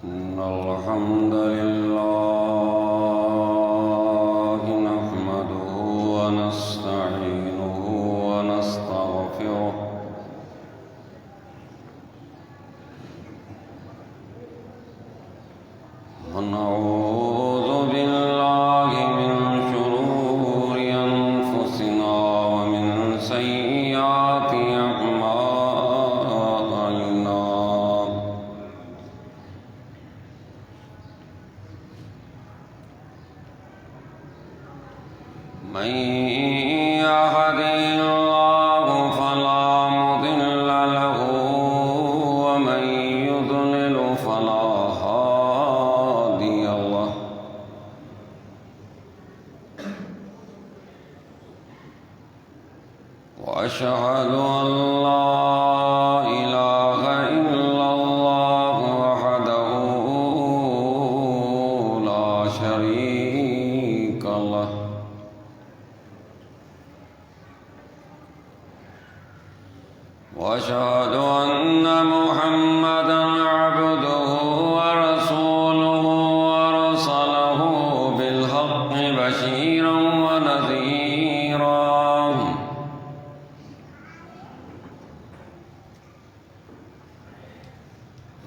إن الحمد لله نحمده ونستعينه ونستغفره ونعوذ بالله من شرور أنفسنا ومن سيئات أعمالنا من يهده الله فلا مضل له ومن يضلل فلا هادي له وأشهد أن لا إله إلا الله وحده لا شريك له وأشهد أن محمدًا عبده ورسوله أرسله بالحق بشيرًا ونذيرًا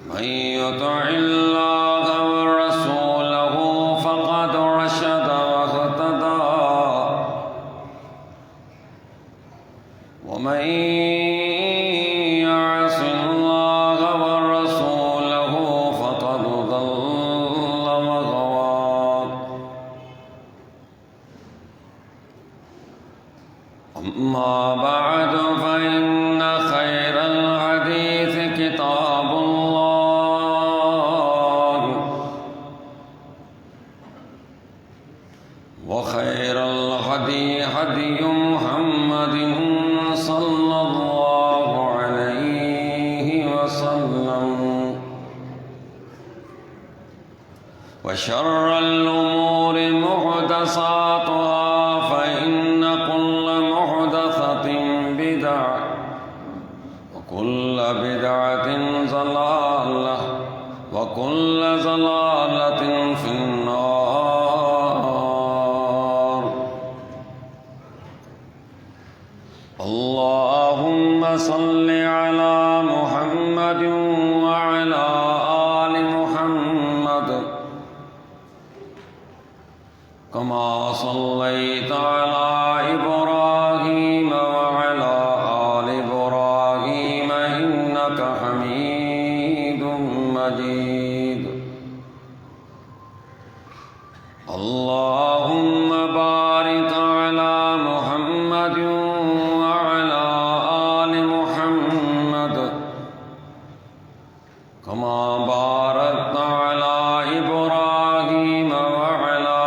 من يطع الله ورسوله فقد رشد واهتدى ومن يعص الله ورسوله فقد ضل وغوى أما بعد فإن خير الحديث كتاب الله وخير الهدي هدي محمد صلى الله عليه وسلم وشر الأمور محدثاتها فإن كل محدثة بدعة وكل بدعة ضلالة وكل ضلالة في النار. اللهم صل على محمد وعلى آل محمد كما صليت على إبراهيم وعلى آل إبراهيم إنك حميد مجيد. اللهم بارك على محمد وعلى آل محمد كما باركت على إبراهيم وعلى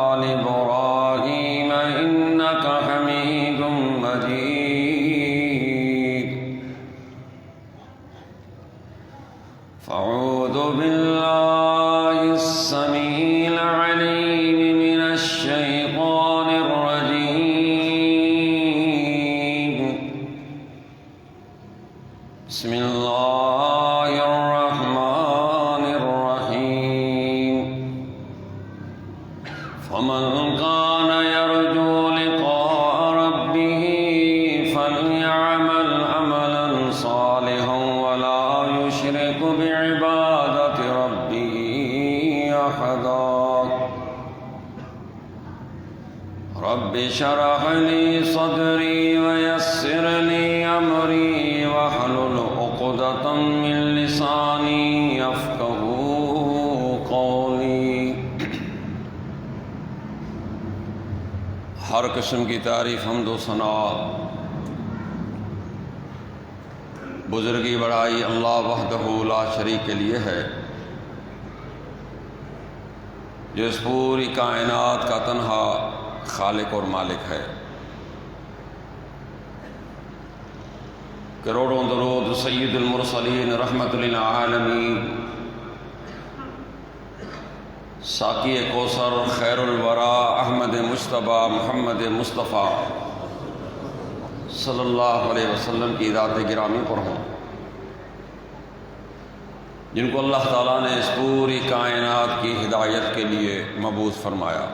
آل إبراهيم إنك حميد مجيد. فأعوذ بالله السميع العليم من الشيطان الرجيم. بسم الله الرحمن الرحيم. فمن كان يرجو لقاء ربه فليعمل عملا صالحا ولا يشرك بعبادة ربه أحدا. رب اشرح لي صدري ويسر لي أمري واحلل عقدة من لساني يفقهوا قولي. ہر قسم کی تعریف حمد و ثنا بزرگی بڑائی اللہ وحدہ لا شریک کے لیے ہے، جو اس پوری کائنات کا تنہا خالق اور مالک ہے. کروڑوں درود سید المرسلین رحمت للعالمین، ساقی کوثر خیر الورا احمد مجتبیٰ محمد مصطفیٰ صلی اللہ علیہ وسلم کی ذات گرامی پر ہوں، جن کو اللہ تعالیٰ نے اس پوری کائنات کی ہدایت کے لیے مبعوث فرمایا.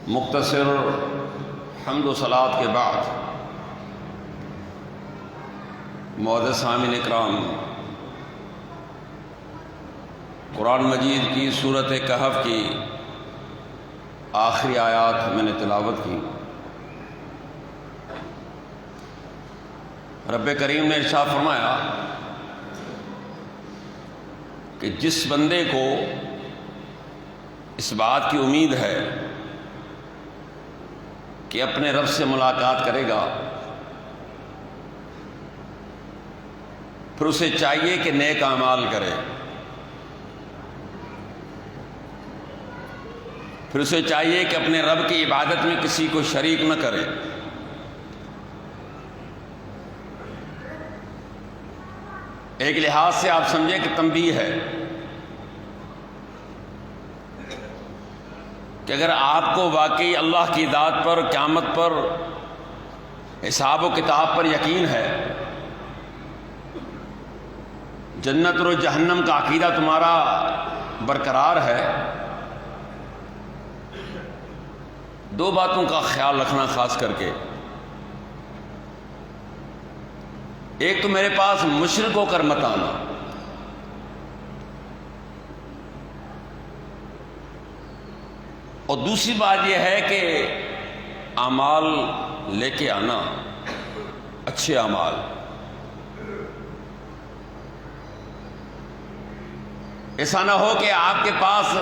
مختصر حمد و صلوات کے بعد معزز سامعین اکرام، قرآن مجید کی سورۃ کہف کی آخری آیات میں نے تلاوت کی. رب کریم نے ارشاد فرمایا کہ جس بندے کو اس بات کی امید ہے کہ اپنے رب سے ملاقات کرے گا، پھر اسے چاہیے کہ نیک اعمال کرے، پھر اسے چاہیے کہ اپنے رب کی عبادت میں کسی کو شریک نہ کرے. ایک لحاظ سے آپ سمجھیں کہ تنبیہ ہے کہ اگر آپ کو واقعی اللہ کی ذات پر، قیامت پر، حساب و کتاب پر یقین ہے، جنت اور جہنم کا عقیدہ تمہارا برقرار ہے، دو باتوں کا خیال رکھنا خاص کر کے. ایک تو میرے پاس مشرک ہو کر مت آنا، اور دوسری بات یہ ہے کہ اعمال لے کے آنا، اچھے اعمال. ایسا نہ ہو کہ آپ کے پاس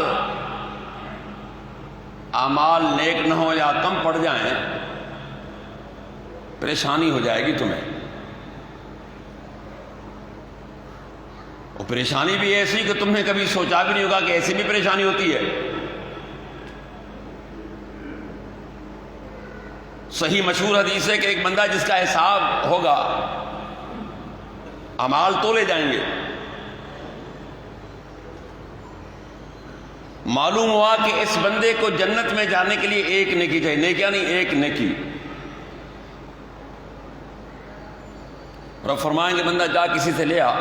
اعمال نیک نہ ہو یا کم پڑ جائیں پریشانی ہو جائے گی تمہیں. اور پریشانی بھی ایسی کہ تم نے کبھی سوچا بھی نہیں ہوگا کہ ایسی بھی پریشانی ہوتی ہے. صحیح مشہور حدیث ہے کہ ایک بندہ جس کا حساب ہوگا، اعمال تولے جائیں گے، معلوم ہوا کہ اس بندے کو جنت میں جانے کے لیے ایک نیکی چاہیے، نیکیاں نہیں، ایک نیکی. اور اب فرمائیں گے بندہ جا کسی سے لے آ.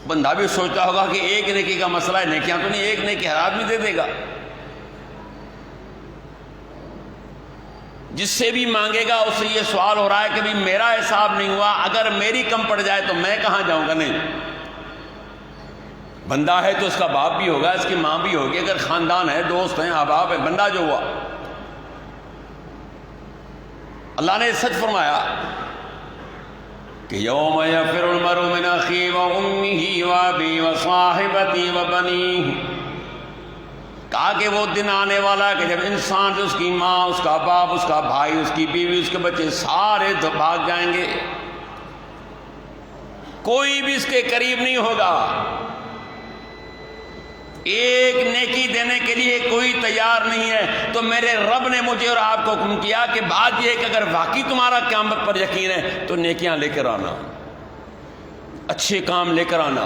بندہ بھی سوچتا ہوگا کہ ایک نیکی کا مسئلہ ہے، نیکیاں تو نہیں، ایک نیکی ہر آدمی دے دے گا. جس سے بھی مانگے گا اس سے یہ سوال ہو رہا ہے کہ بھی میرا حساب نہیں ہوا، اگر میری کم پڑ جائے تو میں کہاں جاؤں گا؟ نہیں. بندہ ہے تو اس کا باپ بھی ہوگا، اس کی ماں بھی ہوگی، اگر خاندان ہے، دوست ہیں، احباب ہے. بندہ جو ہوا، اللہ نے سچ فرمایا کہ یوم یفر المرء من اخیہ وامہ وابیہ وصاحبتہ وبنیہ، کہا کہ وہ دن آنے والا ہے کہ جب انسان سے اس کی ماں، اس کا باپ، اس کا بھائی، اس کی بیوی، اس کے بچے سارے بھاگ جائیں گے، کوئی بھی اس کے قریب نہیں ہوگا. ایک نیکی دینے کے لیے کوئی تیار نہیں ہے. تو میرے رب نے مجھے اور آپ کو حکم کیا کہ بات یہ ہے کہ اگر واقعی تمہارا قیامت پر یقین ہے تو نیکیاں لے کر آنا، اچھے کام لے کر آنا.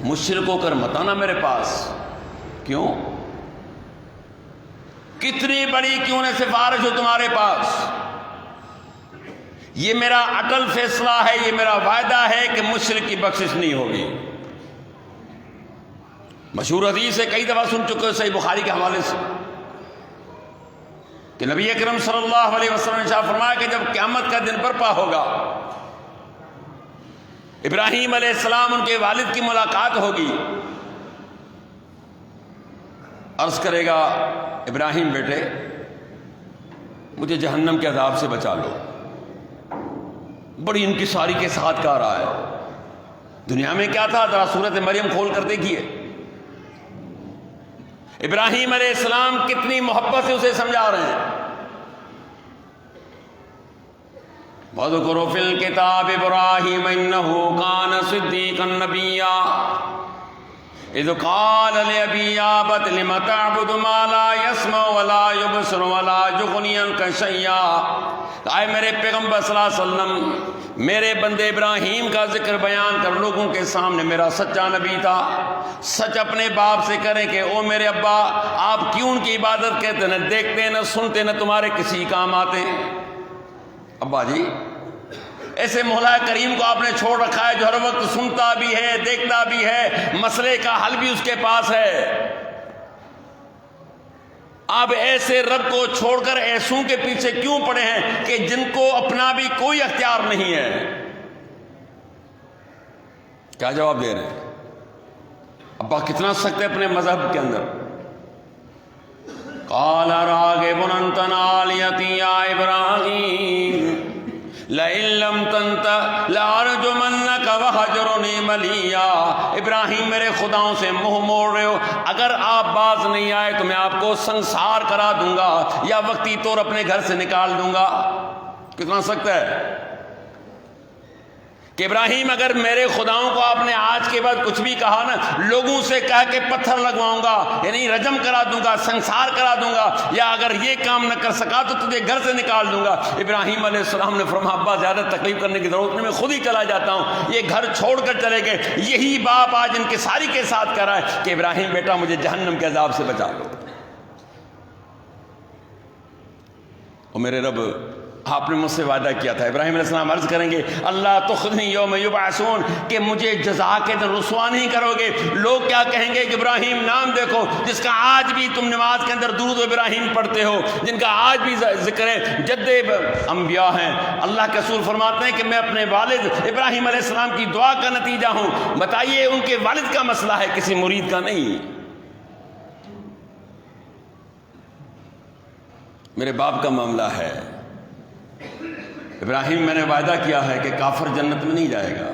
مشرک ہو کر مت آنا میرے پاس. کیوں؟ کتنی بڑی کیوں نہ سفارش ہو تمہارے پاس، یہ میرا اٹل فیصلہ ہے، یہ میرا وعدہ ہے کہ مشرک کی بخشش نہیں ہوگی. مشہور حدیث ہے، کئی دفعہ سن چکے صحیح بخاری کے حوالے سے، کہ نبی اکرم صلی اللہ علیہ وسلم نے ارشاد فرمایا کہ جب قیامت کا دن برپا ہوگا، ابراہیم علیہ السلام ان کے والد کی ملاقات ہوگی. عرض کرے گا ابراہیم بیٹے مجھے جہنم کے عذاب سے بچا لو. بڑی انکساری کے ساتھ کہا رہا ہے. دنیا میں کیا تھا؟ ذرا سورۃ مریم کھول کر دیکھیے. ابراہیم علیہ السلام کتنی محبت سے اسے سمجھا رہے ہیں. وَاذْكُرْ فِي الْكِتَابِ إِبْرَاهِيمَ إِنَّهُ كَانَ صِدِّيقًا نَبِيًّا إِذْ قَالَ لِأَبِيهِ يَا أَبَتِ لِمَ تَعْبُدُ مَا لَا يَسْمَعُ وَلَا يُبْصِرُ وَلَا يُغْنِي عَنْكَ شَيْئًا. اے میرے پیغمبر صلی اللہ علیہ وسلم، میرے بندے ابراہیم کا ذکر بیان کر لوگوں کے سامنے. میرا سچا نبی تھا. سچ اپنے باپ سے کریں کہ او میرے ابا، آپ کیوں ان کی عبادت کرتے، نہ دیکھتے نہ سنتے نہ تمہارے کسی کام آتے. ابا جی ایسے مولا کریم کو آپ نے چھوڑ رکھا ہے جو ہر وقت سنتا بھی ہے، دیکھتا بھی ہے، مسئلے کا حل بھی اس کے پاس ہے. آپ ایسے رب کو چھوڑ کر ایسوں کے پیچھے کیوں پڑے ہیں کہ جن کو اپنا بھی کوئی اختیار نہیں ہے؟ کیا جواب دے رہے ہیں؟ ابا کتنا سخت ہے اپنے مذہب کے اندر. قال راغب انت عالیتی یا ابراہیم لئن لم تنتہ لارجمنک وہجرنی ملیا. ابراہیم میرے خداؤں سے منہ موڑ رہے ہو، اگر آپ باز نہیں آئے تو میں آپ کو سنسار کرا دوں گا یا وقتی طور اپنے گھر سے نکال دوں گا. کتنا سخت ہے کہ ابراہیم اگر میرے خداؤں کو آپ نے آج کے بعد کچھ بھی کہا نا، لوگوں سے کہہ کے پتھر لگواؤں گا، یعنی رجم کرا دوں گا، سنسار کرا دوں گا، یا اگر یہ کام نہ کر سکا تو تجھے گھر سے نکال دوں گا. ابراہیم علیہ السلام نے فرمایا ابا زیادہ تکلیف کرنے کی ضرورت نہیں، میں خود ہی چلا جاتا ہوں. یہ گھر چھوڑ کر چلے گئے. یہی باپ آج ان کے ساری کے ساتھ کر رہا ہے کہ ابراہیم بیٹا مجھے جہنم کے عذاب سے بچا لو. اور میرے رب آپ نے مجھ سے وعدہ کیا تھا. ابراہیم علیہ السلام عرض کریں گے اللہ تخزنی یوم یبعثون، کہ مجھے جزا کے دن رسوا نہیں کرو گے. لوگ کیا کہیں گے کہ ابراہیم نام دیکھو جس کا آج بھی تم نماز کے اندر درود ابراہیم پڑھتے ہو، جن کا آج بھی ذکر ہے، جد انبیاء ہیں. اللہ کے رسول فرماتے ہیں کہ میں اپنے والد ابراہیم علیہ السلام کی دعا کا نتیجہ ہوں. بتائیے ان کے والد کا مسئلہ ہے، کسی مرید کا نہیں. میرے باپ کا معاملہ ہے. ابراہیم میں نے وعدہ کیا ہے کہ کافر جنت میں نہیں جائے گا.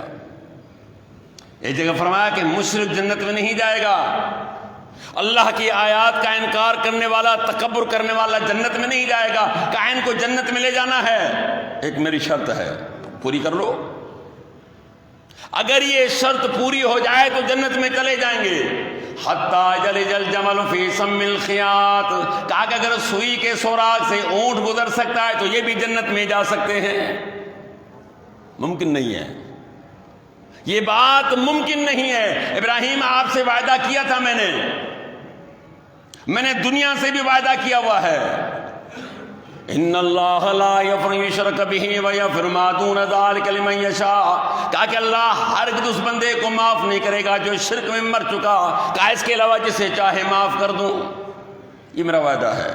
ایک جگہ فرمایا کہ مشرک جنت میں نہیں جائے گا. اللہ کی آیات کا انکار کرنے والا، تکبر کرنے والا جنت میں نہیں جائے گا۔ کائن کو جنت میں لے جانا ہے، ایک میری شرط ہے، پوری کر لو۔ اگر یہ شرط پوری ہو جائے تو جنت میں چلے جائیں گے۔ حتی یلج الجمل فی سم الخیاط، کہا کہ اگر سوئی کے سوراخ سے اونٹ گزر سکتا ہے تو یہ بھی جنت میں جا سکتے ہیں۔ ممکن نہیں ہے، یہ بات ممکن نہیں ہے۔ ابراہیم آپ سے وعدہ کیا تھا، میں نے دنیا سے بھی وعدہ کیا ہوا ہے، ان اللہ لا یغفر ان یشرک بہ ویغفر ما دون ذلک لمن یشاء، کہا کہ اللہ ہرگز اس بندے کو معاف نہیں کرے گا جو شرک میں مر چکا، کہا اس کے علاوہ جسے چاہے معاف کر دوں۔ یہ میرا وعدہ ہے،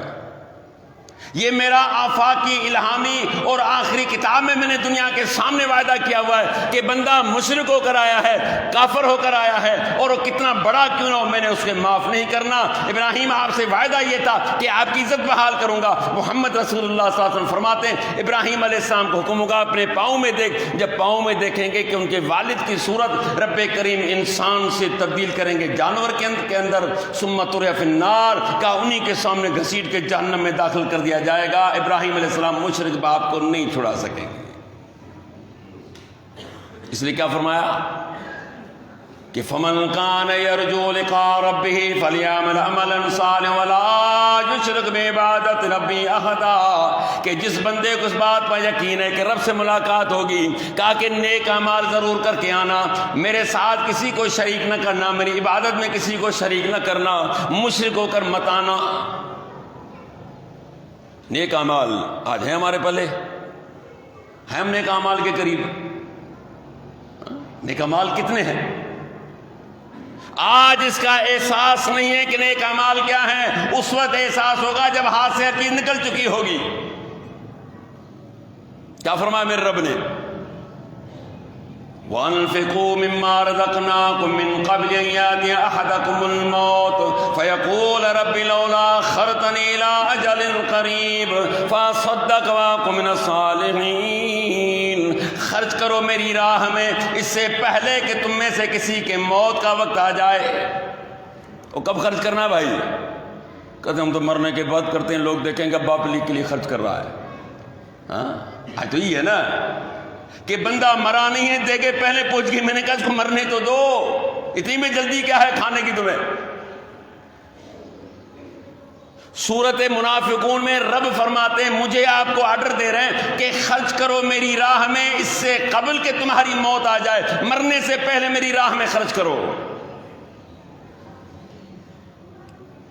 یہ میرا آفاقی الہامی اور آخری کتاب میں نے دنیا کے سامنے وعدہ کیا ہوا ہے کہ بندہ مشرک ہو کر آیا ہے، کافر ہو کر آیا ہے، اور وہ کتنا بڑا کیوں نہ ہو، میں نے اس کے معاف نہیں کرنا۔ ابراہیم آپ سے وعدہ یہ تھا کہ آپ کی عزت بحال کروں گا۔ محمد رسول اللہ صلی اللہ علیہ وسلم فرماتے ہیں ابراہیم علیہ السلام کو حکم ہوگا اپنے پاؤں میں دیکھ، جب پاؤں میں دیکھیں گے کہ ان کے والد کی صورت رب کریم انسان سے تبدیل کریں گے جانور کے اندر، ثم طرح فی النار، کا انہی کے سامنے گھسیٹ کے جہنم میں داخل کر دیا جائے گا۔ ابراہیم علیہ السلام مشرک باپ کو نہیں چھڑا سکیں گے، اس لیے کیا فرمایا کہ فمن کان یرجو لقاء ربہ فلیعمل عملا صالحا ولا یشرک بعبادۃ ربہ احدا، کہ جس بندے کو اس بات پر یقین ہے کہ رب سے ملاقات ہوگی، کہا کہ نیک اعمال ضرور کر کے آنا، میرے ساتھ کسی کو شریک نہ کرنا، میری عبادت میں کسی کو شریک نہ کرنا، مشرک ہو کر مت آنا۔ نیک اعمال آج ہیں ہمارے پلے، ہیں ہم نیک اعمال کے قریب؟ نیک اعمال کتنے ہیں؟ آج اس کا احساس نہیں ہے کہ نیک اعمال کیا ہیں، اس وقت احساس ہوگا جب ہاتھ سے ہر چیز نکل چکی ہوگی۔ کیا فرمایا میرے رب نے؟ وَأَنفِقُوا مِمَّا رَزَقْنَاكُم مِّن قَبْلِ أَن يَأْتِيَ أَحَدَكُمُ الْمَوْتُ فَيَقُولَ رَبِّ لَوْلَا أَخَّرْتَنِي إِلَىٰ أَجَلٍ قَرِيبٍ فَأَصَّدَّقَ وَأَكُن مِّنَ الصَّالِحِينَ، خرچ کرو میری راہ میں اس سے پہلے کہ تم میں سے کسی کے موت کا وقت آ جائے۔ وہ کب خرچ کرنا بھائی؟ کہتے ہم تو مرنے کے بعد کرتے ہیں، لوگ دیکھیں گے باپ علی کے لیے خرچ کر رہا ہے۔ ہاں آج تو یہ ہے نا کہ بندہ مرا نہیں ہے، دیکھے پہلے پوچھ گئی، میں نے کہا اس کو مرنے تو دو، اتنی میں جلدی کیا ہے کھانے کی تمہیں؟ سورت منافقون میں رب فرماتے ہیں مجھے آپ کو آرڈر دے رہے ہیں کہ خرچ کرو میری راہ میں اس سے قبل کہ تمہاری موت آ جائے، مرنے سے پہلے میری راہ میں خرچ کرو۔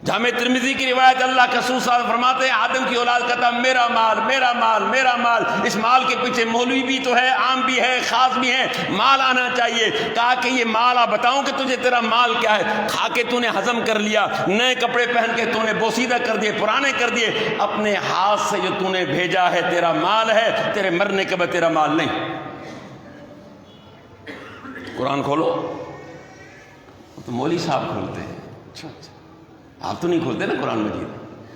جامع ترمذی کی روایت اللہ کا رسول صلی اللہ علیہ وسلم فرماتے ہیں آدم کی اولاد کہتا میرا مال میرا مال میرا مال، اس مال کے پیچھے مولوی بھی تو ہے، عام بھی ہے، خاص بھی ہے، مال آنا چاہیے۔ کہا کہ یہ مال آ بتاؤں کہ تجھے تیرا مال کیا ہے؟ کھا کے تو نے ہضم کر لیا، نئے کپڑے پہن کے تو نے بوسیدہ کر دیے، پرانے کر دیے، اپنے ہاتھ سے جو تو نے بھیجا ہے تیرا مال ہے، تیرے مرنے کے بعد تیرا مال نہیں۔ قرآن کھولو تو مولوی صاحب کھولتے ہیں، اچھا اچھا آپ تو نہیں کھولتے نا قرآن مجید؟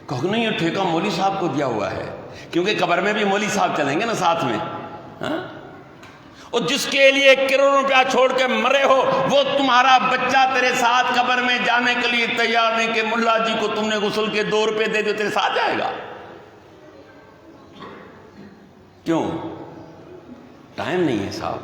کہو نہیں یہ ٹھیکہ مولوی صاحب کو دیا ہوا ہے، کیونکہ قبر میں بھی مولوی صاحب چلیں گے نا ساتھ میں۔ اور جس کے لیے کروڑوں روپیہ چھوڑ کے مرے ہو وہ تمہارا بچہ تیرے ساتھ قبر میں جانے کے لیے تیار نہیں کہ ملا جی کو تم نے غسل کے 2 روپے دے دو تیرے ساتھ جائے گا؟ کیوں؟ ٹائم نہیں ہے صاحب،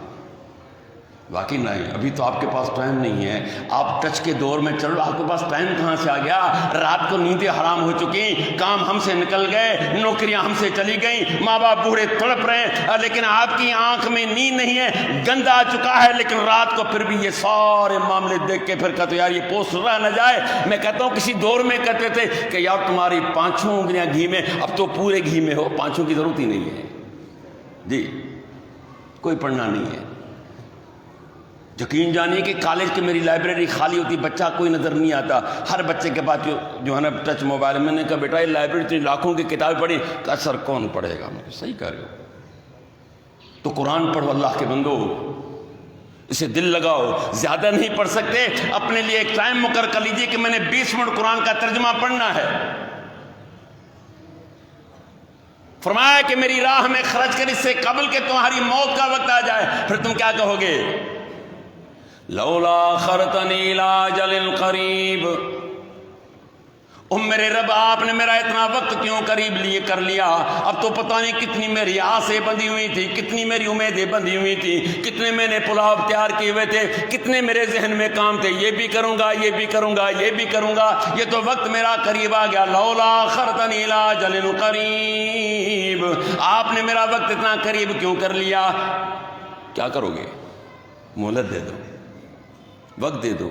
واقعی نہیں، ابھی تو آپ کے پاس ٹائم نہیں ہے، آپ ٹچ کے دور میں چل رہے، آپ کے پاس ٹائم کہاں سے آ گیا؟ رات کو نیندیں حرام ہو چکی، کام ہم سے نکل گئے، نوکریاں ہم سے چلی گئیں، ماں باپ بوڑھے تڑپ رہے ہیں، لیکن آپ کی آنکھ میں نیند نہیں ہے، گند آ چکا ہے، لیکن رات کو پھر بھی یہ سارے معاملے دیکھ کے پھر کہتے یار یہ پوسٹ رہ نہ جائے۔ میں کہتا ہوں کسی دور میں کہتے تھے کہ یار تمہاری 5 انگلیاں گھی میں، اب تو پورے گھی میں ہو، 5 کی ضرورت ہی نہیں ہے جی، کوئی پڑھنا نہیں ہے۔ یقین جانیے کہ کالج کی میری لائبریری خالی ہوتی، بچہ کوئی نظر نہیں آتا، ہر بچے کے پاس جو ہے نا ٹچ موبائل۔ میں نے کہا بیٹا یہ لائبریری اتنی لاکھوں کی کتابیں پڑھی، کہا سر کون پڑھے گا؟ میں صحیح کہہ رہے ہو، تو قرآن پڑھو اللہ کے بندو، اسے دل لگاؤ، زیادہ نہیں پڑھ سکتے، اپنے لیے ایک ٹائم مقرر کر لیجیے کہ میں نے 20 منٹ قرآن کا ترجمہ پڑھنا ہے۔ فرمایا کہ میری راہ میں خرچ کر اس سے قبل کہ تمہاری موت کا وقت آ جائے، پھر تم کیا کہو گے؟ لولا خرتنی الی اجل قریب، میرے رب آپ نے میرا اتنا وقت کیوں قریب کر لیا؟ اب تو پتہ نہیں کتنی میری آسیں بندھی ہوئی تھی، کتنی میری امیدیں بندھی ہوئی تھی، کتنے میں نے پلاؤ تیار کیے ہوئے تھے، کتنے میرے ذہن میں کام تھے، یہ بھی کروں گا، یہ بھی کروں گا، یہ بھی کروں گا، یہ تو وقت میرا قریب آ گیا۔ لولا اخرتنی الی اجل قریب، آپ نے میرا وقت اتنا قریب کیوں کر لیا؟ کیا کرو گے؟ مہلت دے دو، وقت دے دو۔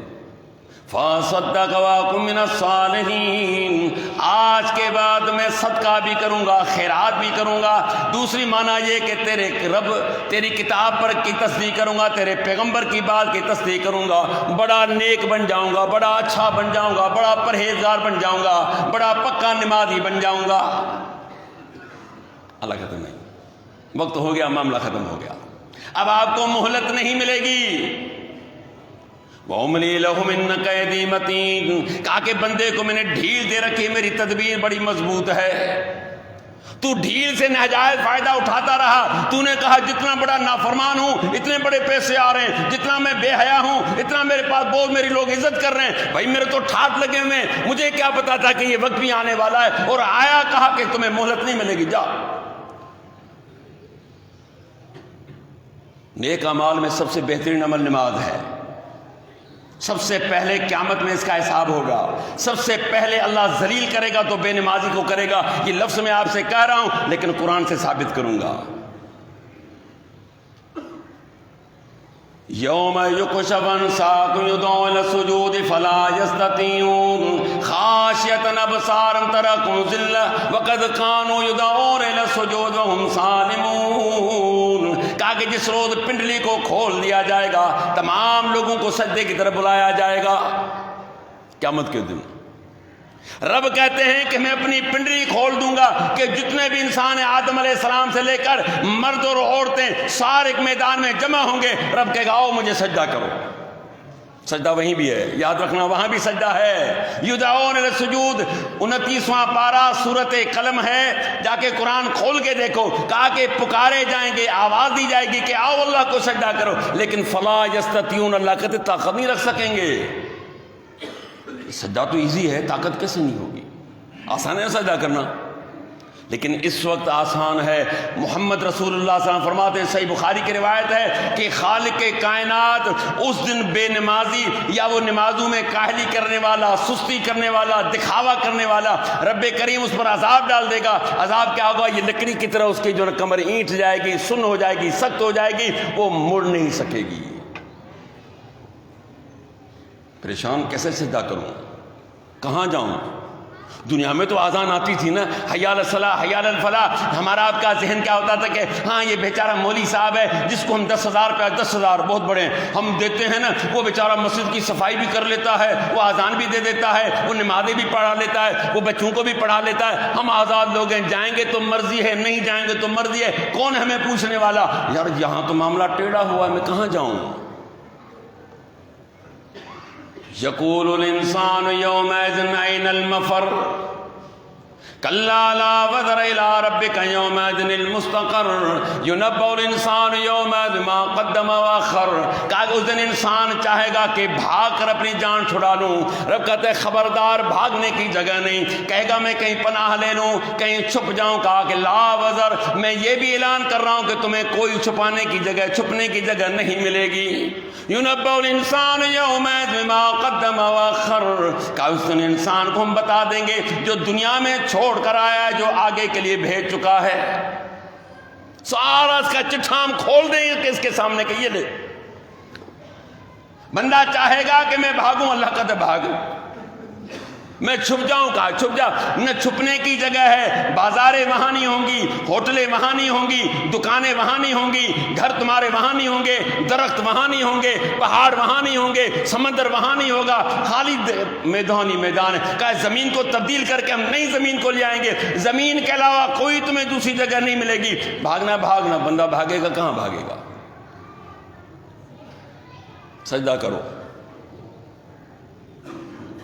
فَصَدَّقَ وَأَكُن مِّنَ الصَّالِحِينَ، آج کے بعد میں صدقہ بھی کروں گا، خیرات بھی کروں گا۔ دوسری معنی یہ کہ تیرے رب تیری کتاب پر کی تصدیق کروں گا، تیرے پیغمبر کی بات کی تصدیق کروں گا، بڑا نیک بن جاؤں گا، بڑا اچھا بن جاؤں گا، بڑا پرہیزگار بن جاؤں گا، بڑا پکا نمازی بن جاؤں گا۔ اللہ ختم نہیں، وقت ہو گیا، معاملہ ختم ہو گیا، اب آپ کو مہلت نہیں ملے گی۔ وَأُمْلِي لَهُمْ إِنَّ كَيْدِي مَتِينٌ، کہا کہ بندے کو میں نے ڈھیل دے رکھی، میری تدبیر بڑی مضبوط ہے۔ تو ڈھیل سے ناجائز فائدہ اٹھاتا رہا، تو نے کہا جتنا بڑا نافرمان ہوں اتنے بڑے پیسے آ رہے ہیں، جتنا میں بے حیا ہوں اتنا میرے پاس بہت میری لوگ عزت کر رہے ہیں، بھائی میرے تو ٹھاٹ لگے ہوئے ہیں، مجھے کیا پتا تھا کہ یہ وقت بھی آنے والا ہے، اور آیا، کہا کہ تمہیں مہلت نہیں ملے گی، جا۔ نیک اعمال میں سب سے بہترین عمل نماز ہے۔ سب سے پہلے قیامت میں اس کا حساب ہوگا، سب سے پہلے اللہ ذلیل کرے گا تو بے نمازی کو کرے گا۔ یہ لفظ میں آپ سے کہہ رہا ہوں لیکن قرآن سے ثابت کروں گا۔ یوم یکشف عن ساق یدعون الی السجود فلا یستطیعون خاشعۃ ابصارهم ترہقهم ذلہ وقد كانوا یدعون الی السجود وهم سالمون، کہا کہ جس روز پنڈلی کو کھول دیا جائے گا، تمام لوگوں کو سجدے کی طرف بلایا جائے گا قیامت کے دن۔ رب کہتے ہیں کہ میں اپنی پنڈلی کھول دوں گا کہ جتنے بھی انسان ہیں آدم علیہ السلام سے لے کر مرد اور عورتیں سارے ایک میدان میں جمع ہوں گے۔ رب کہے گا آؤ مجھے سجدہ کرو۔ سجدہ وہیں بھی ہے، یاد رکھنا وہاں بھی سجدہ ہے۔ یدعون الی السجود 29واں پارہ سورۃ قلم ہے، جا کے قرآن کھول کے دیکھو، کہا کہ پکارے جائیں گے، آواز دی جائے گی کہ آؤ اللہ کو سجدہ کرو، لیکن فلا یستطیعون، اللہ کہتے طاقت نہیں رکھ سکیں گے۔ سجدہ تو ایزی ہے، طاقت کیسے نہیں ہوگی؟ آسان ہے سجدہ کرنا، لیکن اس وقت آسان ہے۔ محمد رسول اللہ صلی اللہ علیہ وسلم فرماتے ہیں، صحیح بخاری کی روایت ہے کہ خالق کائنات اس دن بے نمازی یا وہ نمازوں میں کاہلی کرنے والا، سستی کرنے والا، دکھاوا کرنے والا، رب کریم اس پر عذاب ڈال دے گا۔ عذاب کیا ہوگا؟ یہ لکڑی کی طرح اس کی جو کمر اینٹ جائے گی، سن ہو جائے گی، سخت ہو جائے گی، وہ مڑ نہیں سکے گی۔ پریشان کیسے سجدہ کروں، کہاں جاؤں؟ دنیا میں تو آزان آتی تھی نا، حی علی الصلاح، حی علی الفلاح، ہمارا آپ کا ذہن کیا ہوتا تھا کہ ہاں یہ بیچارہ مولوی صاحب ہے جس کو ہم 10,000 روپیہ، 10,000 بہت بڑے ہیں، ہم دیتے ہیں نا، وہ بیچارہ مسجد کی صفائی بھی کر لیتا ہے، وہ آزان بھی دے دیتا ہے، وہ نمازیں بھی پڑھا لیتا ہے، وہ بچوں کو بھی پڑھا لیتا ہے، ہم آزاد لوگ ہیں، جائیں گے تو مرضی ہے، نہیں جائیں گے تو مرضی ہے، کون ہمیں پوچھنے والا؟ یار یہاں تو معاملہ ٹیڑھا ہوا ہے، میں کہاں جاؤں؟ یقول الانسان یومئذ این المفر کلا لا وزر الى ربک یومئذ المستقر ینبأ الانسان یومئذ ما قدم واخر، کہا کہ اس دن انسان چاہے گا کہ بھاگ کر اپنی جان چھڑا لوں، رب کہتے ہیں خبردار بھاگنے کی جگہ نہیں، کہے گا میں کہیں پناہ لے لوں، کہیں چھپ جاؤں، کہا کہ لا وزر، میں یہ بھی اعلان کر رہا ہوں کہ تمہیں کوئی چھپانے کی جگہ، چھپنے کی جگہ نہیں ملے گی۔ ینبأ الانسان یومئذ بما قدم واخر، کہا اس دن انسان کو ہم بتا دیں گے جو دنیا میں چھوڑ کر آیا ہے، جو آگے کے لیے بھیج چکا ہے، سارا اس کا چٹھا ہم کھول دیں گے کہ اس کے سامنے کہ یہ لے۔ بندہ چاہے گا کہ میں بھاگوں، اللہ کہتا ہے بھاگ، میں چھپ جاؤں، کہا چھپ جا، نہ چھپنے کی جگہ ہے، بازاریں وہاں نہیں ہوں گی، ہوٹلیں وہاں نہیں ہوں گی، دکانیں وہاں نہیں ہوں گی، گھر تمہارے وہاں نہیں ہوں گے، درخت وہاں نہیں ہوں گے، پہاڑ وہاں نہیں ہوں گے، سمندر وہاں نہیں ہوگا، خالی میدان ہی میدان ہے۔ کہا زمین کو تبدیل کر کے ہم نئی زمین کو لے آئیں گے، زمین کے علاوہ کوئی تمہیں دوسری جگہ نہیں ملے گی۔ بھاگنا بھاگنا، بندہ بھاگے گا کہاں بھاگے گا؟ سجدہ کرو۔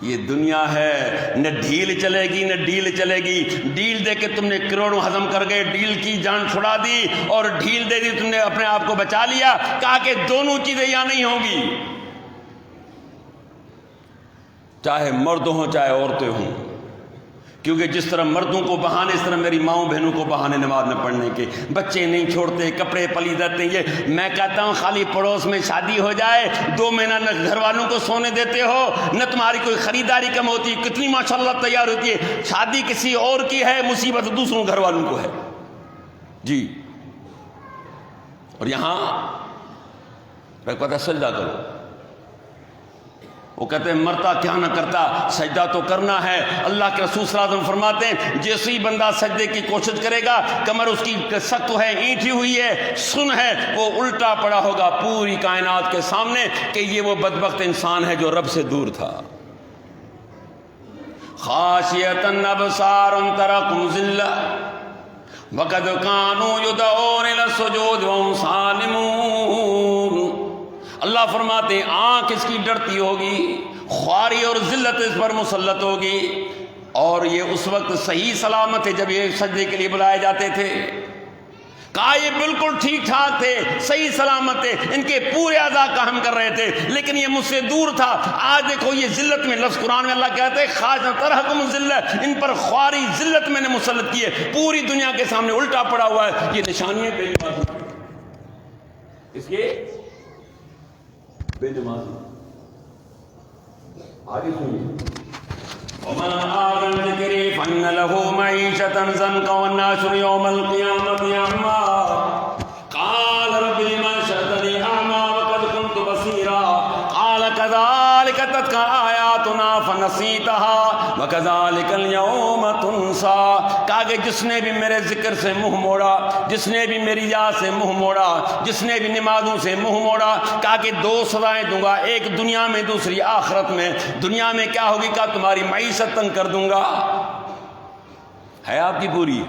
یہ دنیا ہے، نہ ڈھیل چلے گی نہ ڈیل چلے گی، ڈیل دے کے تم نے کروڑوں ہضم کر گئے، ڈیل کی جان چھڑا دی، اور ڈھیل دے دی تم نے اپنے آپ کو بچا لیا۔ کہا کہ دونوں چیزیں یہاں نہیں ہوں گی، چاہے مرد ہوں چاہے عورتیں ہوں، کیونکہ جس طرح مردوں کو بہانے اس طرح میری ماؤں بہنوں کو بہانے نماز نہ پڑھنے کے. بچے نہیں چھوڑتے, کپڑے پلید رہتے. یہ میں کہتا ہوں خالی پڑوس میں شادی ہو جائے 2 مہینہ نہ گھر والوں کو سونے دیتے ہو, نہ تمہاری کوئی خریداری کم ہوتی, کتنی ماشاءاللہ تیار ہوتی ہے. شادی کسی اور کی ہے, مصیبت دوسروں گھر والوں کو ہے جی. اور یہاں پتہ سجدہ کرو. وہ کہتے ہیں مرتا کیا نہ کرتا, سجدہ تو کرنا ہے. اللہ کے رسول صلی اللہ علیہ وسلم فرماتے ہیں جیسے ہی بندہ سجدے کی کوشش کرے گا, کمر اس کی سخت ہے, اینٹھی ہوئی ہے, سن ہے, وہ الٹا پڑا ہوگا پوری کائنات کے سامنے کہ یہ وہ بدبخت انسان ہے جو رب سے دور تھا. خاشیۃ ابصار ترقم ذلہ وقد كانوا يدعون الى السجود وهم سالمون. اللہ فرماتے ہیں آنکھ اس کی ڈرتی ہوگی, خواری اور ذلت اس پر مسلط ہوگی, اور یہ اس وقت صحیح سلامت ہے جب یہ سجدے کے لیے بلائے جاتے تھے. کہا یہ بالکل ٹھیک ٹھاک تھے, صحیح سلامت تھے, ان کے پورے اعضاء کام کر رہے تھے, لیکن یہ مجھ سے دور تھا. آج دیکھو یہ ذلت میں, لفظ قرآن میں اللہ کہتے ہیں خاص ترحکم ذلہ, ان پر خواری ذلت میں نے مسلط کیے, پوری دنیا کے سامنے الٹا پڑا ہوا ہے. یہ نشانی ہے بے نمازی, اس کے بے نمازی. آگے سنیے. ومن أعرض عن ذكري فإن له معيشة ضنكا والناشر يوم القيامة أعمى قال رب لما حشرتني أعمى وقد كنت بصيرا قال كذلك أتتك آياتنا فنسيتها وكذلك اليوم تنسى. کہا کہ جس نے بھی میرے ذکر سے منہ موڑا, جس نے بھی میری یاد سے منہ موڑا, جس نے بھی نمازوں سے منہ موڑا, کہا کہ 2 سزائیں دوں گا, ایک دنیا میں دوسری آخرت میں. دنیا میں کیا ہوگی, کہا تمہاری معیشت تنگ کر دوں گا. ہے آپ کی پوری.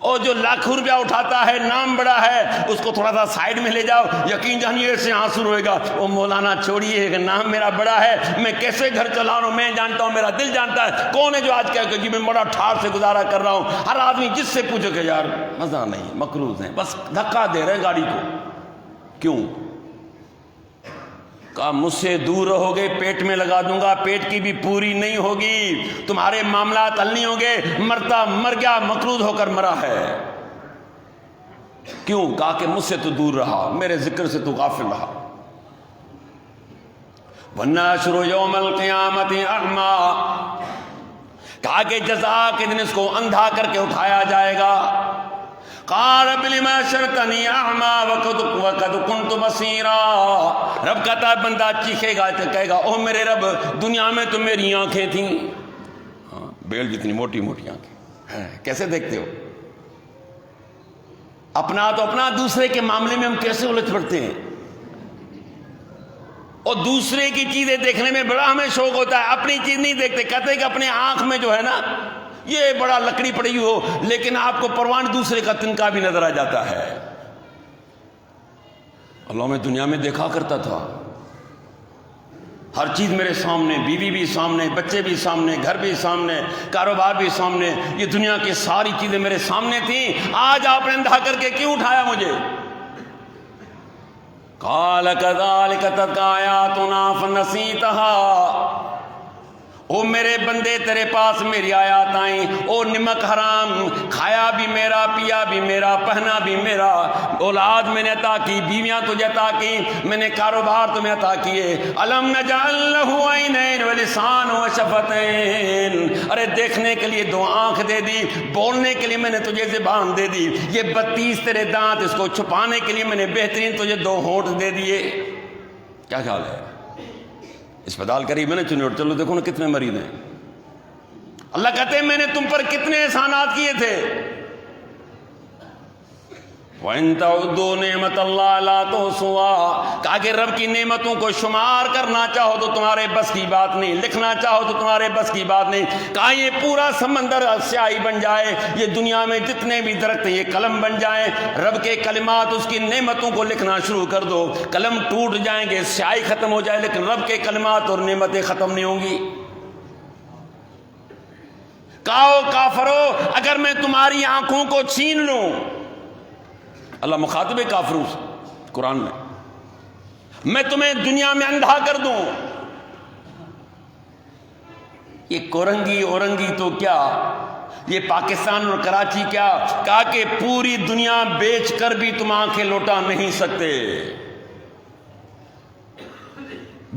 اور جو لاکھوں روپیہ اٹھاتا ہے, نام بڑا ہے, اس کو تھوڑا سا سائڈ میں لے جاؤ, یقین جانیے سے آنسو روئے گا. وہ مولانا چھوڑیے کہ نام میرا بڑا ہے, میں کیسے گھر چلا رہا ہوں میں جانتا ہوں, میرا دل جانتا ہے. کون ہے جو آج کہہ کہ جی میں بڑا ٹھاٹ سے گزارا کر رہا ہوں. ہر آدمی جس سے پوچھو کہ یار مزہ نہیں, مقروض ہیں, بس دھکا دے رہے گاڑی کو. کیوں؟ کہا مجھ سے دور رہو گے پیٹ میں لگا دوں گا, پیٹ کی بھی پوری نہیں ہوگی, تمہارے معاملات حل نہیں ہوں گے. مرتا مر گیا, مقروض ہو کر مرا ہے. کیوں؟ کہا کہ مجھ سے تو دور رہا, میرے ذکر سے تو غافل رہا. وَالنَّاشِرُ يَوْمَ الْقِيَامَةِ أَعْمَى, کہا کہ جزا کے دن اس کو اندھا کر کے اٹھایا جائے گا. قال رب لما حشرتني اعمى وقد كنت بصيرا. رب کہتا ہے بندہ چیخے گا تو کہے گا او میرے رب دنیا میں تو میری آنکھیں تھیں, بیل جتنی موٹی موٹی آنکھیں, کیسے دیکھتے ہو؟ اپنا تو اپنا, دوسرے کے معاملے میں ہم کیسے الجھ پڑتے ہیں. اور دوسرے کی چیزیں دیکھنے میں بڑا ہمیں شوق ہوتا ہے, اپنی چیز نہیں دیکھتے. کہتے ہیں کہ اپنے آنکھ میں جو ہے نا یہ بڑا لکڑی پڑی ہو, لیکن آپ کو پروان دوسرے کا تنکا بھی نظر آ جاتا ہے. اللہ میں دنیا میں دیکھا کرتا تھا, ہر چیز میرے سامنے, بیوی بھی سامنے, بچے بھی سامنے, گھر بھی سامنے, کاروبار بھی سامنے, یہ دنیا کی ساری چیزیں میرے سامنے تھیں. آج آپ نے اندھا کر کے کیوں اٹھایا مجھے؟ قال كذلك أتتك آياتنا فنسيتها. او میرے بندے تیرے پاس میری آیات آئیں, او نمک حرام, کھایا بھی میرا, پیا بھی میرا, پہنا بھی میرا, اولاد میں نے عطا کی, بیویاں تجھے عطا کی, میں نے کاروبار تمہیں عطا کیے. الم نجعل له عینین ولسان وشفتین. ارے دیکھنے کے لیے 2 آنکھ دے دی, بولنے کے لیے میں نے تجھے زبان دے دی. یہ 32 تیرے دانت, اس کو چھپانے کے لیے میں نے بہترین تجھے 2 ہونٹ دے دیے. کیا خیال ہے؟ اسپتال قریب میں نے چنوٹ, چلو دیکھو نا کتنے مریض ہیں. اللہ کہتے ہیں میں نے تم پر کتنے احسانات کیے تھے. وَإِن تَعُدُّوا نِعْمَةَ اللَّهِ لَا تُحْصُوهَا. کہا کہ رب کی نعمتوں کو شمار کرنا چاہو تو تمہارے بس کی بات نہیں, لکھنا چاہو تو تمہارے بس کی بات نہیں. کہا یہ پورا سمندر سیاہی بن جائے, یہ دنیا میں جتنے بھی درخت ہیں یہ قلم بن جائیں, رب کے کلمات اس کی نعمتوں کو لکھنا شروع کر دو, قلم ٹوٹ جائیں گے, سیاہی ختم ہو جائے, لیکن رب کے کلمات اور نعمتیں ختم نہیں ہوں گی. کہو کافرو اگر میں تمہاری آنکھوں کو چھین لوں, اللہ مخاطب کافروں سے قرآن میں تمہیں دنیا میں اندھا کر دوں, یہ کورنگی اورنگی تو کیا، یہ پاکستان اور کراچی کیا، کہا کہ پوری دنیا بیچ کر بھی تم آنکھیں لوٹا نہیں سکتے۔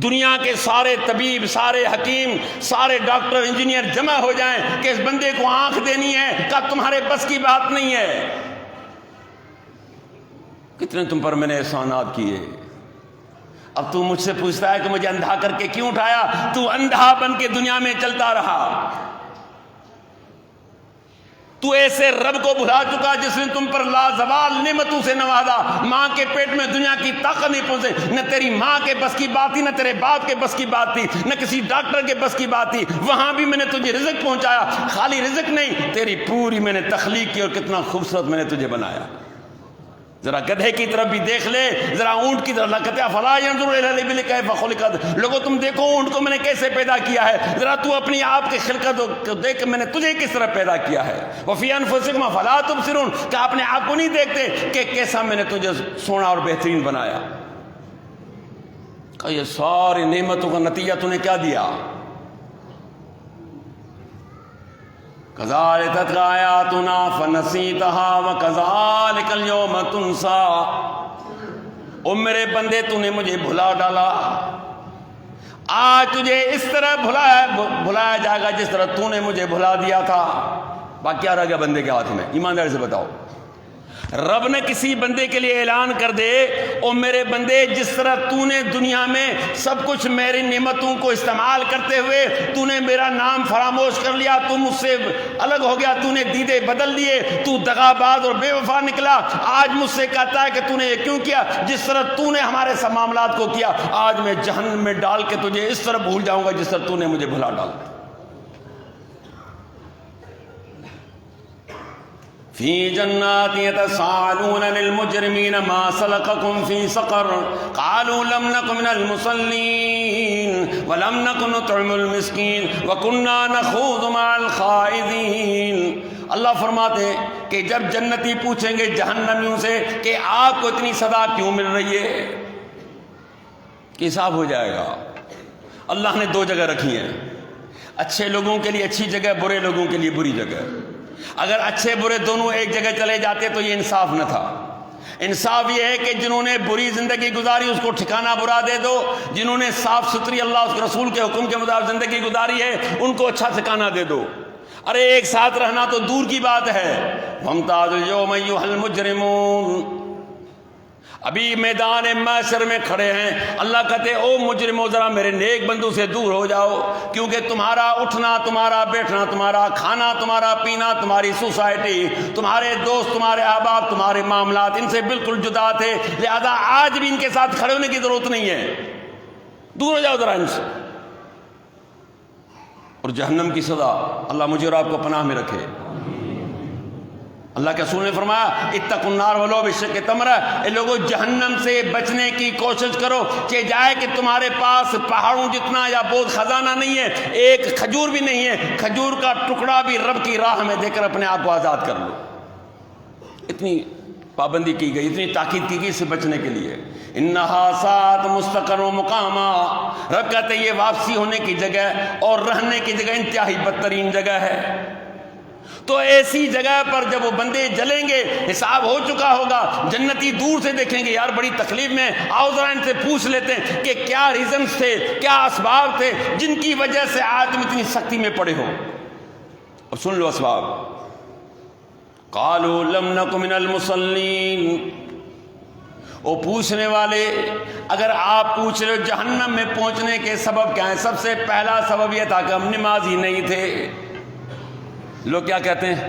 دنیا کے سارے طبیب، سارے حکیم، سارے ڈاکٹر، انجینئر جمع ہو جائیں کہ اس بندے کو آنکھ دینی ہے، کہا تمہارے بس کی بات نہیں ہے۔ کتنے تم پر میں نے احسانات کیے، اب تو مجھ سے پوچھتا ہے کہ مجھے اندھا کر کے کیوں اٹھایا؟ تو اندھا بن کے دنیا میں چلتا رہا، تو ایسے رب کو بھلا چکا جس نے تم پر لازوال نعمتوں سے نوازا۔ ماں کے پیٹ میں دنیا کی طاقت نہیں پہنچے، نہ تیری ماں کے بس کی بات تھی، نہ تیرے باپ کے بس کی بات تھی، نہ کسی ڈاکٹر کے بس کی بات تھی، وہاں بھی میں نے تجھے رزق پہنچایا۔ خالی رزق نہیں، تیری پوری میں نے تخلیق کی، اور کتنا خوبصورت میں نے تجھے بنایا۔ ذرا گدھے کی طرف بھی دیکھ لے، ذرا اونٹ کی طرف، اللہ کہتے ہیں فلا ينظر الى الابل كيف خلقت، لوگوں تم دیکھو اونٹ کو میں نے کیسے پیدا کیا ہے، ذرا تو اپنی آپ کی خلقت کو دیکھ میں نے تجھے کس طرح پیدا کیا ہے۔ وفي انفسكم فلا تبصرون، کہ اپنے آپ کو نہیں دیکھتے کہ کیسا میں نے تجھے سونا اور بہترین بنایا۔ کہ یہ ساری نعمتوں کا نتیجہ تو نے کیا دیا؟ كذلك تتلى آياتنا فنسيتها وكذلك اليوم تنسى، او میرے بندے تو نے مجھے بھلا ڈالا، آج تجھے اس طرح بھلایا جائے گا جس طرح تو نے مجھے بھلا دیا تھا۔ باقی کیا رہ گیا بندے کے ہاتھ میں؟ ایمانداری سے بتاؤ، رب نے کسی بندے کے لیے اعلان کر دے، او میرے بندے جس طرح تو نے دنیا میں سب کچھ میری نعمتوں کو استعمال کرتے ہوئے تو نے میرا نام فراموش کر لیا، تو مجھ سے الگ ہو گیا، تو نے دیدے بدل لیے، تو دغاباز اور بے وفا نکلا، آج مجھ سے کہتا ہے کہ تو نے یہ کیوں کیا؟ جس طرح تو نے ہمارے سب معاملات کو کیا، آج میں جہنم میں ڈال کے تجھے اس طرح بھول جاؤں گا جس طرح تو نے مجھے بھلا ڈالا۔ فی جنات یتساءلون للمجرمین ما سلککم فی سقر قالوا لم نک من المصلین ولم نک نطعم المسکین وکننا نخوض مع الخائضین۔ اللہ فرماتے ہیں کہ جب جنتی پوچھیں گے جہنمیوں سے کہ آپ کو اتنی سزا کیوں مل رہی ہے، کہ حساب ہو جائے گا۔ اللہ نے دو جگہ رکھی ہیں، اچھے لوگوں کے لیے اچھی جگہ، برے لوگوں کے لیے بری جگہ۔ اگر اچھے برے دونوں ایک جگہ چلے جاتے تو یہ انصاف نہ تھا۔ انصاف یہ ہے کہ جنہوں نے بری زندگی گزاری اس کو ٹھکانہ برا دے دو، جنہوں نے صاف ستھری اللہ اس کے رسول کے حکم کے مطابق زندگی گزاری ہے ان کو اچھا ٹھکانہ دے دو۔ ارے ایک ساتھ رہنا تو دور کی بات ہے۔ وَامْتَازُوا الْيَوْمَ أَيُّهَا الْمُجْرِمُونَ، ابھی میدان محشر میں کھڑے ہیں، اللہ کہتے او مجرمو ذرا میرے نیک بندوں سے دور ہو جاؤ، کیونکہ تمہارا اٹھنا، تمہارا بیٹھنا، تمہارا کھانا، تمہارا پینا، تمہاری سوسائٹی، تمہارے دوست، تمہارے احباب، تمہارے معاملات ان سے بالکل جدا تھے، لہذا آج بھی ان کے ساتھ کھڑے ہونے کی ضرورت نہیں ہے، دور ہو جاؤ ذرا ان سے۔ اور جہنم کی سزا اللہ مجھے اور آپ کو پناہ میں رکھے۔ اللہ کے رسول نے فرمایا اتقوا النار ولو بشق تمرہ، اے لوگوں جہنم سے بچنے کی کوشش کرو، چاہے جائے کہ تمہارے پاس پہاڑوں جتنا یا بہت خزانہ نہیں ہے، ایک کھجور بھی نہیں ہے، کھجور کا ٹکڑا بھی رب کی راہ میں دے کر اپنے آپ کو آزاد کر لو۔ اتنی پابندی کی گئی، اتنی تاکید کی گئی اس سے بچنے کے لیے۔ انہا سات مستقر و مقامہ، رب کہتے ہیں یہ واپسی ہونے کی جگہ اور رہنے کی جگہ انتہائی بدترین جگہ ہے۔ تو ایسی جگہ پر جب وہ بندے جلیں گے، حساب ہو چکا ہوگا، جنتی دور سے دیکھیں گے یار بڑی تکلیف میں، آؤ ذرا ان سے پوچھ لیتے ہیں کہ کیا ریزنز تھے، کیا اسباب تھے جن کی وجہ سے آدمی اتنی سختی میں پڑے ہو۔ اب سن لو اسباب۔ قالوا لم نک من المصلین، وہ پوچھنے والے اگر آپ پوچھ رہے ہو جہنم میں پہنچنے کے سبب کیا ہیں، سب سے پہلا سبب یہ تھا کہ ہم نمازی نہیں تھے۔ لوگ کیا کہتے ہیں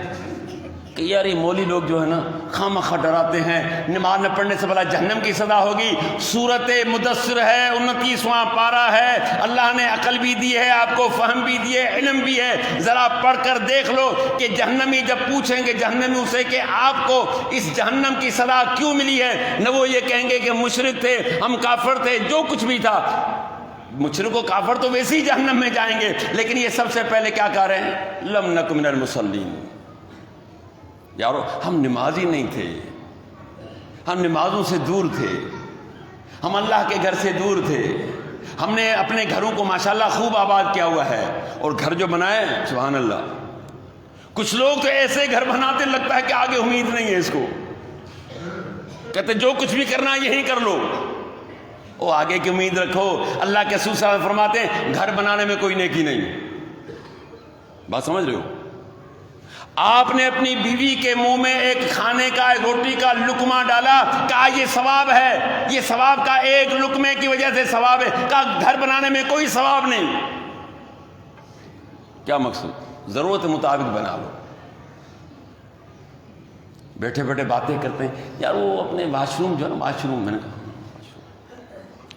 کہ یار یہ مولوی لوگ جو ہے نا خامخواہ ڈراتے ہیں، نماز نہ پڑھنے سے بھلا جہنم کی سزا ہوگی۔ سورت مدثر ہے، 29واں پارہ ہے، اللہ نے عقل بھی دی ہے، آپ کو فہم بھی دی ہے، علم بھی ہے، ذرا پڑھ کر دیکھ لو کہ جہنمی جب پوچھیں گے جہنمیوں سے کہ آپ کو اس جہنم کی سزا کیوں ملی ہے، نہ وہ یہ کہیں گے کہ مشرک تھے، ہم کافر تھے، جو کچھ بھی تھا۔ مشرک و کافر تو ویسے ہی جہنم میں جائیں گے، لیکن یہ سب سے پہلے کیا کہہ رہے ہیں؟ لم نک من المصلین، یارو ہم نمازی نہیں تھے، ہم نمازوں سے دور تھے، ہم اللہ کے گھر سے دور تھے، ہم نے اپنے گھروں کو ماشاءاللہ خوب آباد کیا ہوا ہے، اور گھر جو بنائے سبحان اللہ، کچھ لوگ تو ایسے گھر بناتے لگتا ہے کہ آگے امید نہیں ہے اس کو، کہتے جو کچھ بھی کرنا ہے یہی کر لو، او آگے کی امید رکھو۔ اللہ کے رسول صلی اللہ علیہ وسلم فرماتے ہیں گھر بنانے میں کوئی نیکی نہیں، بات سمجھ رہے ہو؟ آپ نے اپنی بیوی کے منہ میں ایک کھانے کا، ایک روٹی کا لقمہ ڈالا، کہا یہ ثواب ہے، یہ ثواب کا ایک لقمے کی وجہ سے ثواب ہے، کہا گھر بنانے میں کوئی ثواب نہیں۔ کیا مقصد؟ ضرورت مطابق بنا لو۔ بیٹھے بیٹھے باتیں کرتے ہیں، یار وہ اپنے واش روم جو ہے نا، واش روم، میں نے کہا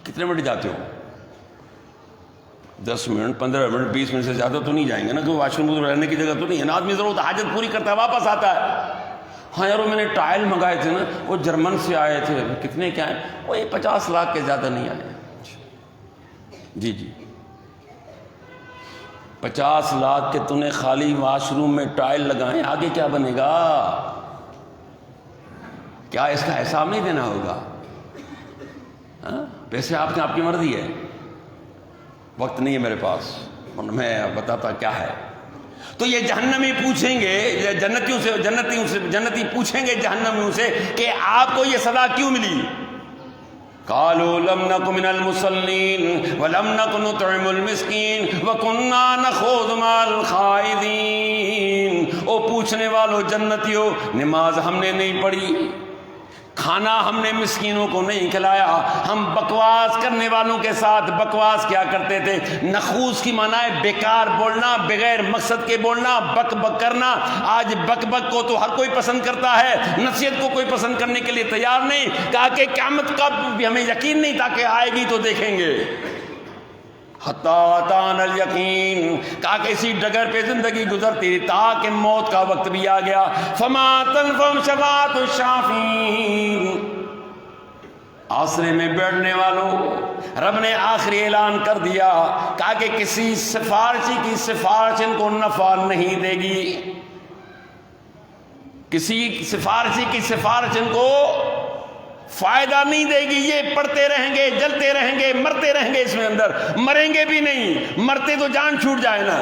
کتنے منٹ جاتے ہو؟ 10 منٹ 15 منٹ 20 منٹ سے زیادہ تو نہیں جائیں گے نا، کہ واش روم رہنے کی جگہ تو نہیں ہے نا، آدمی ضرورت حاجت پوری کرتا ہے واپس آتا ہے۔ ہاں یار وہ میں نے ٹائل منگائے تھے نا، وہ جرمن سے آئے تھے، کتنے کیا ہیں؟ وہ یہ 50 لاکھ کے زیادہ نہیں آئے۔ جی جی 50 لاکھ کے تو نے خالی واش روم میں ٹائل لگائیں، آگے کیا بنے گا؟ کیا اس کا حساب نہیں دینا ہوگا؟ پیسے آپ کی مرضی ہے، وقت نہیں ہے میرے پاس، میں بتاتا کیا ہے۔ تو یہ جہنمی پوچھیں گے، جنتی پوچھیں گے جہنمیوں سے کہ آپ کو یہ سزا کیوں ملی؟ قالوا لم نک من المصلین ولم نک نطعم المسکین وکنا نخوض مع الخائضین۔ او پوچھنے والوں جنتیوں، نماز ہم نے نہیں پڑھی، کھانا ہم نے مسکینوں کو نہیں کھلایا، ہم بکواس کرنے والوں کے ساتھ بکواس کیا کرتے تھے۔ نخوص کی معنی ہے بیکار بولنا، بغیر مقصد کے بولنا، بک بک کرنا۔ آج بک بک کو تو ہر کوئی پسند کرتا ہے، نصیحت کو کوئی پسند کرنے کے لیے تیار نہیں۔ کہا کہ قیامت کا بھی ہمیں یقین نہیں تھا کہ آئے گی تو دیکھیں گے، حتیٰ اتانا الیقین، کہا کہ اسی ڈگر پہ زندگی گزرتی تاکہ موت کا وقت بھی آ گیا۔ فما تنفعهم شفاعۃ الشافعین، آسرے میں بیٹھنے والوں رب نے آخری اعلان کر دیا، کہا کہ کسی سفارشی کی سفارش ان کو نفع نہیں دے گی، کسی سفارشی کی سفارش ان کو فائدہ نہیں دے گی۔ یہ پڑھتے رہیں گے، جلتے رہیں گے، مرتے رہیں گے، اس میں اندر مریں گے بھی نہیں، مرتے تو جان چھوٹ جائے نا۔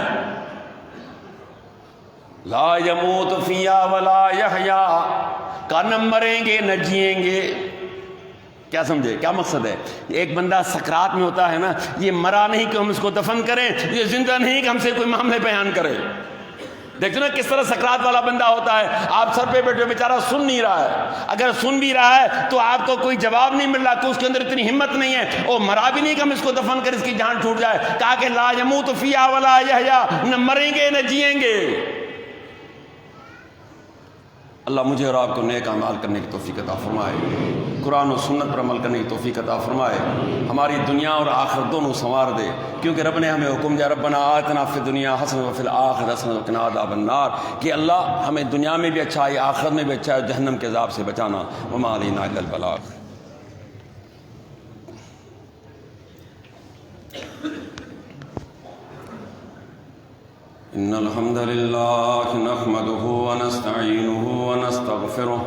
لا یموت فیہا ولا یحیا، کہ نہ مریں گے نہ جئیں گے۔ کیا سمجھے؟ کیا مقصد ہے؟ ایک بندہ سکرات میں ہوتا ہے نا، یہ مرا نہیں کہ ہم اس کو دفن کریں، یہ زندہ نہیں کہ ہم سے کوئی معاملے بیان کرے۔ دیکھتے نا کس طرح سکرات والا بندہ ہوتا ہے، آپ سر پہ بیٹھے بیچارہ سن نہیں رہا ہے، اگر سن بھی رہا ہے تو آپ کو کوئی جواب نہیں مل رہا، کہ اس کے اندر اتنی ہمت نہیں ہے، وہ مرا بھی نہیں کہ ہم اس کو دفن کر اس کی جان چھوٹ جائے۔ کہا کہ لا یموت فیہا ولا یحیا، نہ مریں گے نہ جئیں گے۔ اللہ مجھے اور آپ کو نیک اعمال کرنے کی توفیق عطا فرمائے، قرآن و سنت پر عمل کرنے کی توفیق عطا فرمائے، ہماری دنیا اور آخرت دونوں سنوار دے، کیونکہ رب نے ہمیں حکم دیا ربنا آتنا فی الدنیا حسنۃ وفی الآخرۃ حسنۃ وقنا عذاب النار، کہ اللہ ہمیں دنیا میں بھی اچھا ہے، آخرت میں بھی اچھا ہے، جہنم کے عذاب سے بچانا۔ وما علینا الا البلاغ۔ ان الحمد للہ نحمده ونستعینه ونستغفره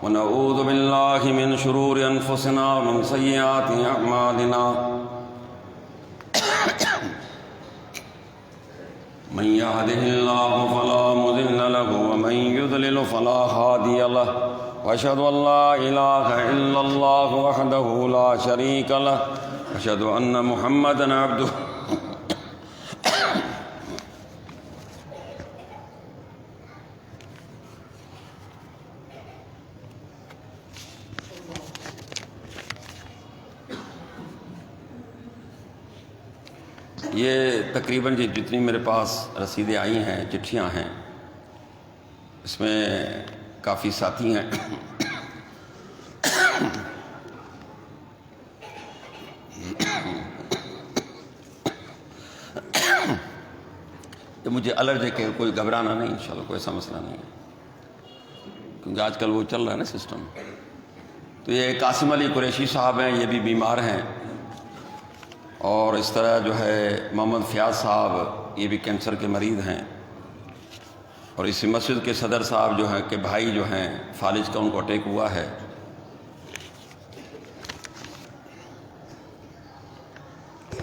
ونعوذ باللہ من شرور انفسنا ومن سیئات اعمالنا، من يهده الله فلا مضل له ومن يضلل فلا هادي له، واشهد ان لا اله الا الله وحده لا شريك له، واشهد ان محمدا عبده یہ تقریباً جتنی میرے پاس رسیدیں آئی ہیں، چٹھیاں ہیں، اس میں کافی ساتھی ہیں۔ تو مجھے الرجی کے کوئی گھبرانا نہیں، انشاءاللہ کوئی ایسا مسئلہ نہیں ہے، کیونکہ آج کل وہ چل رہا ہے نا سسٹم۔ تو یہ قاسم علی قریشی صاحب ہیں، یہ بھی بیمار ہیں، اور اس طرح جو ہے محمد فیاض صاحب یہ بھی کینسر کے مریض ہیں، اور اسی مسجد کے صدر صاحب جو ہیں کہ بھائی جو ہیں فالج کا ان کو اٹیک ہوا ہے۔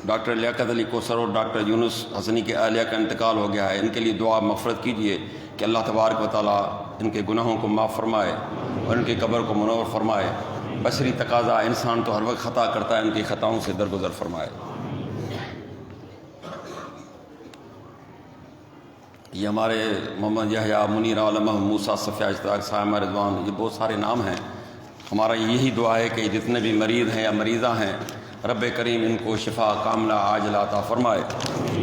ڈاکٹر لیاقت علی کوثر اور ڈاکٹر یونس حسنی کے اہلیہ کا انتقال ہو گیا ہے، ان کے لیے دعا مغفرت کیجیے کہ اللہ تبارک و تعالیٰ ان کے گناہوں کو معاف فرمائے اور ان کی قبر کو منور فرمائے۔ بشری تقاضا، انسان تو ہر وقت خطا کرتا ہے، ان کی خطاؤں سے درگزر فرمائے۔ یہ ہمارے محمد یحییٰ، منیر عالم، موسیٰ، صفیہ، اشتیاق، سائمہ، رضوان، یہ بہت سارے نام ہیں۔ ہمارا یہی دعا ہے کہ جتنے بھی مریض ہیں یا مریضہ ہیں، رب کریم ان کو شفا کاملہ عاجلہ عطا فرمائے۔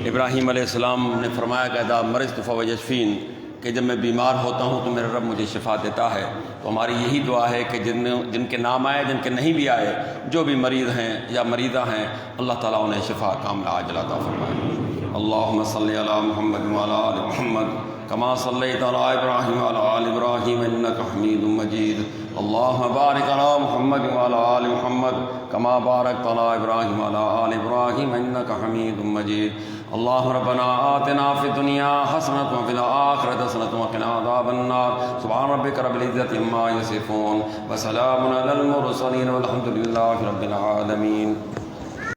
ابراہیم علیہ السلام نے فرمایا کہ اذا مرضت فهو یشفین، کہ جب میں بیمار ہوتا ہوں تو میرا رب مجھے شفا دیتا ہے۔ تو ہماری یہی دعا ہے کہ جن کے نام آئے، جن کے نہیں بھی آئے، جو بھی مریض ہیں یا مریضہ ہیں، اللہ تعالیٰ انہیں شفا کاملہ عاجلہ عطا فرمائے۔ اللہم صلی علی محمد وعلی آل محمد کما صلیت علی ابراہیم وعلی آل ابراہیم انک حمید مجید۔ اللہم بارک علی محمد وعلی آل محمد کما بارکت علی ابراہیم وعلی آل ابراہیم انک حمید مجید۔ اللہم ربنا آتنا فی الدنیا حسنۃ وفی الآخرۃ حسنۃ وقنا عذاب النار۔ سبحان ربک رب العزۃ عما یصفون وسلام علی المرسلین والحمد للہ رب العالمین۔